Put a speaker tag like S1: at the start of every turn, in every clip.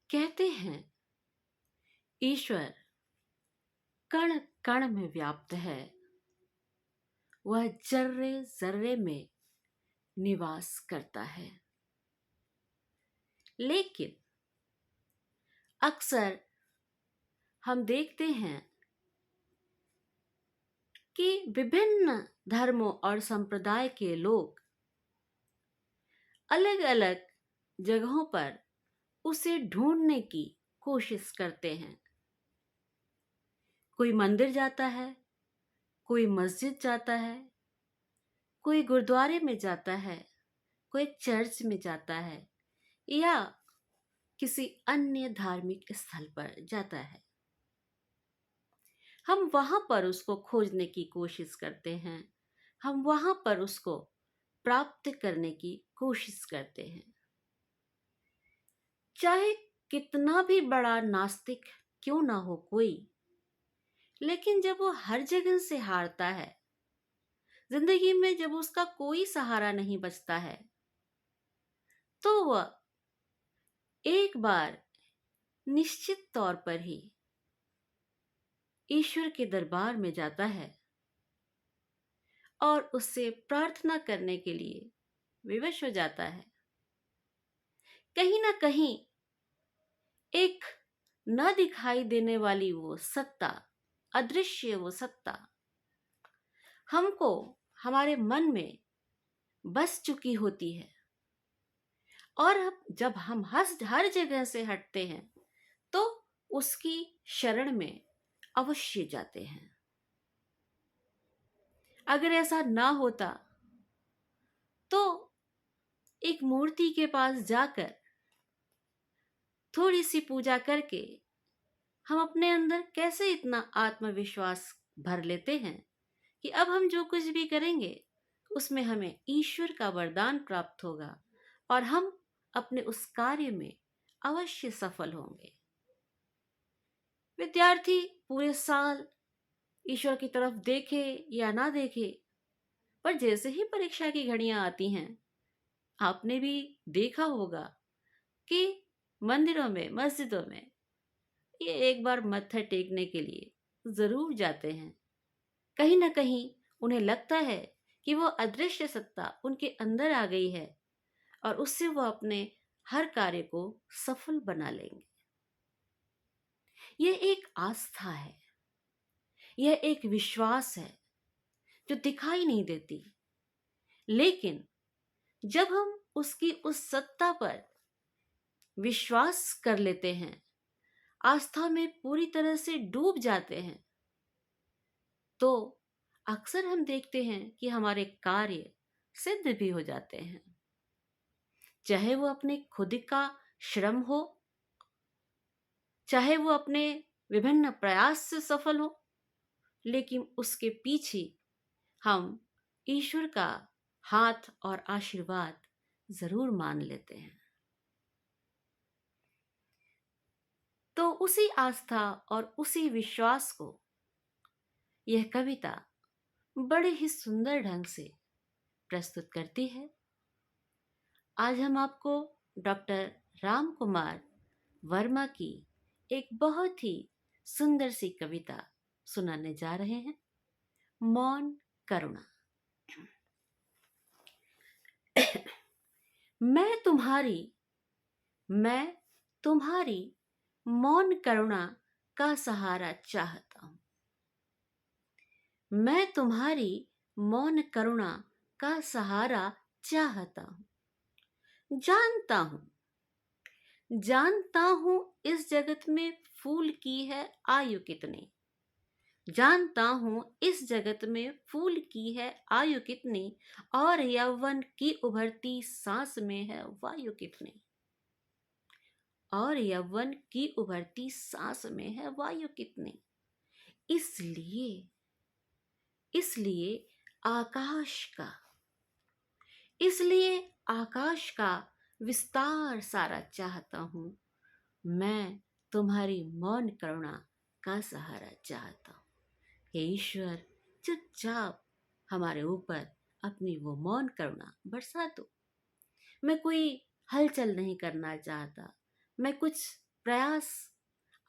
S1: कहते हैं ईश्वर कण कण में व्याप्त है, वह जर्रे जर्रे में निवास करता है। लेकिन अक्सर हम देखते हैं कि विभिन्न धर्मों और संप्रदाय के लोग अलग अलग जगहों पर उसे ढूंढने की कोशिश करते हैं। कोई मंदिर जाता है, कोई मस्जिद जाता है, कोई गुरुद्वारे में जाता है, कोई चर्च में जाता है या किसी अन्य धार्मिक स्थल पर जाता है। हम वहां पर उसको खोजने की कोशिश करते हैं, हम वहां पर उसको प्राप्त करने की कोशिश करते हैं। चाहे कितना भी बड़ा नास्तिक क्यों ना हो कोई, लेकिन जब वो हर जगह से हारता है, जिंदगी में जब उसका कोई सहारा नहीं बचता है, तो वह एक बार निश्चित तौर पर ही ईश्वर के दरबार में जाता है और उससे प्रार्थना करने के लिए विवश हो जाता है। कहीं ना कहीं एक न दिखाई देने वाली वो सत्ता, अदृश्य वो सत्ता हमको हमारे मन में बस चुकी होती है, और अब जब हम हर जगह से हटते हैं तो उसकी शरण में अवश्य जाते हैं। अगर ऐसा ना होता तो एक मूर्ति के पास जाकर थोड़ी सी पूजा करके हम अपने अंदर कैसे इतना आत्मविश्वास भर लेते हैं कि अब हम जो कुछ भी करेंगे उसमें हमें ईश्वर का वरदान प्राप्त होगा और हम अपने उस कार्य में अवश्य सफल होंगे। विद्यार्थी पूरे साल ईश्वर की तरफ देखे या ना देखे, पर जैसे ही परीक्षा की घड़ियां आती हैं, आपने भी देखा होगा कि मंदिरों में, मस्जिदों में ये एक बार मत्था टेकने के लिए जरूर जाते हैं। कहीं ना कहीं उन्हें लगता है कि वो अदृश्य सत्ता उनके अंदर आ गई है और उससे वो अपने हर कार्य को सफल बना लेंगे। यह एक आस्था है, यह एक विश्वास है जो दिखाई नहीं देती, लेकिन जब हम उसकी उस सत्ता पर विश्वास कर लेते हैं, आस्था में पूरी तरह से डूब जाते हैं, तो अक्सर हम देखते हैं कि हमारे कार्य सिद्ध भी हो जाते हैं। चाहे वो अपने खुद का श्रम हो, चाहे वो अपने विभिन्न प्रयास से सफल हो, लेकिन उसके पीछे हम ईश्वर का हाथ और आशीर्वाद जरूर मान लेते हैं। तो उसी आस्था और उसी विश्वास को यह कविता बड़े ही सुंदर ढंग से प्रस्तुत करती है। आज हम आपको डॉक्टर राम कुमार वर्मा की एक बहुत ही सुंदर सी कविता सुनाने जा रहे हैं, मौन करुणा। मैं तुम्हारी मौन करुणा का सहारा चाहता हूं। मैं तुम्हारी मौन करुणा का सहारा चाहता हूं। जानता हूं इस जगत में फूल की है आयु कितनी। जानता हूं इस जगत में फूल की है आयु कितनी, और यौवन की उभरती सांस में है वायु कितनी। और यौवन की उभरती सांस में है वायु कितनी। इसलिए इसलिए आकाश का विस्तार सारा चाहता हूं। मैं तुम्हारी मौन करुणा का सहारा चाहता हूं। हे ईश्वर, चुपचाप हमारे ऊपर अपनी वो मौन करुणा बरसा दो। मैं कोई हलचल नहीं करना चाहता, मैं कुछ प्रयास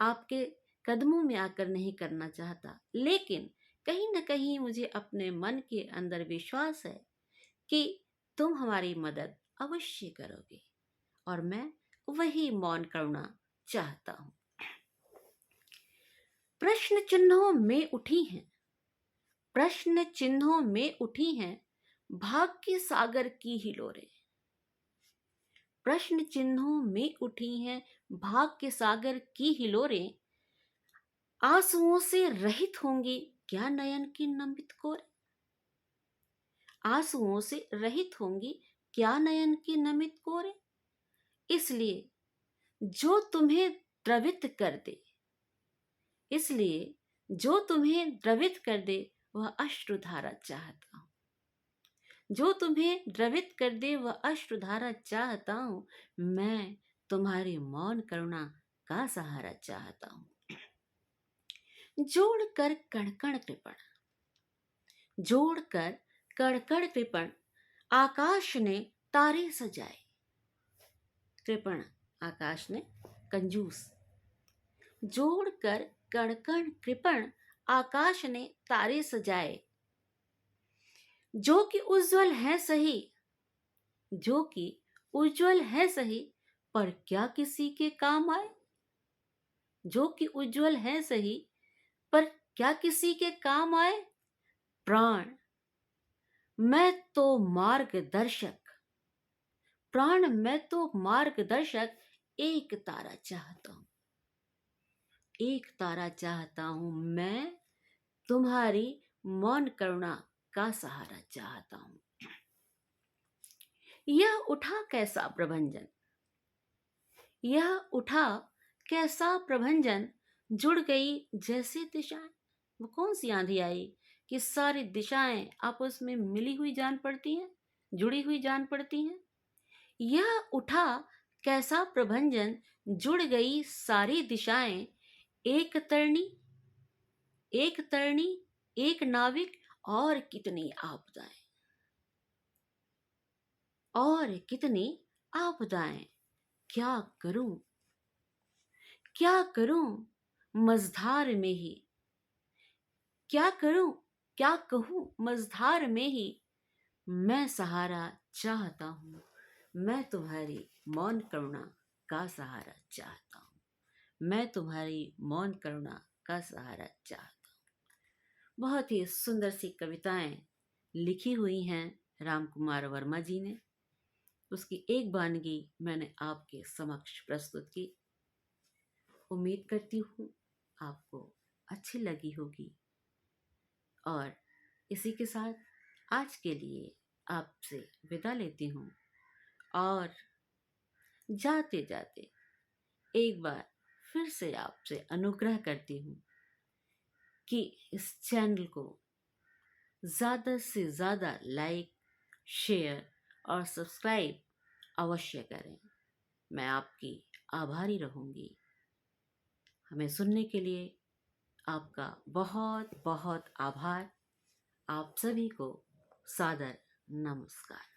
S1: आपके कदमों में आकर नहीं करना चाहता, लेकिन कहीं न कहीं मुझे अपने मन के अंदर विश्वास है कि तुम हमारी मदद अवश्य करोगे, और मैं वही मौन करना चाहता हूँ। प्रश्न चिन्हों में उठी हैं, प्रश्न चिन्हों में उठी हैं भाग्य सागर की हिलोरें। प्रश्न चिन्हों में उठी हैं भाग्य सागर की हिलोरें। आंसुओं से रहित होंगी क्या नयन की नमित कोरें। आंसुओं से रहित होंगी क्या नयन की नमित कोरें। इसलिए जो तुम्हें द्रवित कर दे, इसलिए जो तुम्हें द्रवित कर दे वह अश्रुधारा चाहता हूं। जो तुम्हें द्रवित कर दे वह अश्रुधारा चाहता हूं। मैं तुम्हारी मौन करुणा का सहारा चाहता हूं। जोड़कर कणकण कृपण, जोड़कर कणकण कृपण आकाश ने तारे सजाए। कृपण आकाश ने कंजूस। जोड़कर कणकण कृपण आकाश ने तारे सजाए। जो कि उज्जवल है सही, जो कि उज्जवल है सही, पर क्या किसी के काम आए। जो कि उज्जवल है सही, पर क्या किसी के काम आए। प्राण मैं तो मार्गदर्शक, प्राण मैं तो मार्गदर्शक एक तारा चाहता हूं। एक तारा चाहता हूं। मैं तुम्हारी मौन करुणा का सहारा चाहता हूं। यह उठा कैसा प्रभंजन, यह उठा कैसा प्रभंजन, जुड़ गई जैसे दिशाएं। वो कौन सी आंधी आई कि सारी दिशाएं आपस में मिली हुई जान पड़ती हैं, जुड़ी हुई जान पड़ती हैं। यह उठा कैसा प्रभंजन, जुड़ गई सारी दिशाएं। एक तरणी, एक तरणी, एक नाविक, और कितनी आपदाएं, और कितनी आपदाएं। क्या करूं, क्या करूं मझधार में ही, क्या करूं, क्या कहूं मझधार में ही। मैं सहारा चाहता हूं। मैं तुम्हारी मौन करुणा का सहारा चाहता हूं। मैं तुम्हारी मौन करुणा का सहारा चाहता हूं। बहुत ही सुंदर सी कविताएं लिखी हुई हैं राम कुमार वर्मा जी ने। उसकी एक वानगी मैंने आपके समक्ष प्रस्तुत की। उम्मीद करती हूँ आपको अच्छी लगी होगी, और इसी के साथ आज के लिए आपसे विदा लेती हूँ। और जाते जाते एक बार फिर से आपसे अनुग्रह करती हूँ कि इस चैनल को ज़्यादा से ज़्यादा लाइक, शेयर और सब्सक्राइब अवश्य करें। मैं आपकी आभारी रहूँगी। हमें सुनने के लिए आपका बहुत बहुत आभार। आप सभी को सादर नमस्कार।